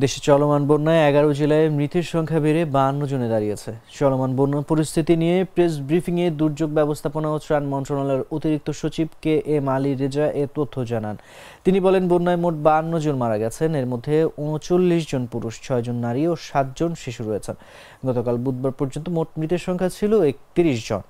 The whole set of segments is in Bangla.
দেশে চলমান বন্যায় ১১ জেলায় মৃতের সংখ্যা বেড়ে ৫২ জনে দাঁড়িয়েছে। চলমান বন্যা পরিস্থিতি নিয়ে প্রেস ব্রিফিংয়ে দুর্যোগ ব্যবস্থাপনা ও ত্রাণ মন্ত্রণালয়ের অতিরিক্ত সচিব KM আলী রেজা এ তথ্য জানান। তিনি বলেন, বন্যায় মোট ৫২ জন মারা গেছেন। এর মধ্যে ৩৯ জন পুরুষ, ৬ জন নারী ও ৭ জন শিশু রয়েছেন। গতকাল বুধবার পর্যন্ত মোট মৃতের সংখ্যা ছিল ৩১ জন।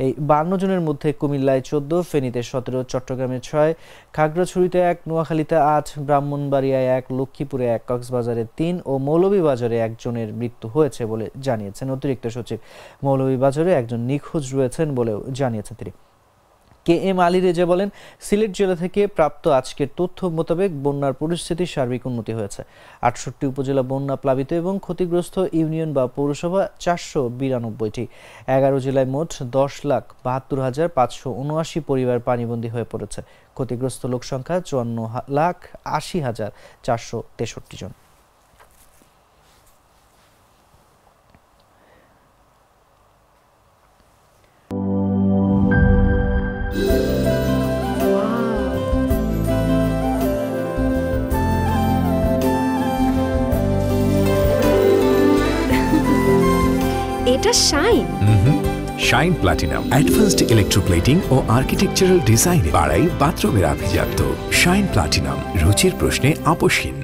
এই ৫২ জনের মধ্যে কুমিল্লায় ১৪, ফেনীতে ১৭, চট্টগ্রামে ৬, খাগড়াছড়িতে ১, নোয়াখালীতে ৮, ব্রাহ্মণবাড়িয়ায় ১, লক্ষ্মীপুরে ১, কক্সবাজারে ৩ ও মৌলভীবাজারে ১ জনের মৃত্যু হয়েছে বলে জানিয়েছেন অতিরিক্ত সচিব। মৌলভীবাজারে ১ জন নিখোঁজ রয়েছেন বলেও জানিয়েছেন তিনি। KM আলী রেজা বলেন, সিলেট জেলা থেকে প্রাপ্ত আজকের তথ্য মোতাবেক বন্যার পরিস্থিতির সার্বিক উন্নতি হয়েছে। ৬৮ উপজেলা বন্যা প্লাবিত এবং ক্ষতিগ্রস্ত ইউনিয়ন বা পৌরসভা ৪৯২টি। ১১ জেলায় মোট ১০,৭২,৫৭৯ পরিবার পানিবন্দী হয়ে পড়েছে। ক্ষতিগ্রস্ত লোক সংখ্যা ৫৪,৮০,৪৬৩ জন। এটা shine shine platinum advanced electroplating ও আর্কিটেকচারাল ডিজাইনে বাড়াই বাথরুমের আভিজাত্য। শাইন প্লাটিনাম, রুচির প্রশ্নে আপোষহীন।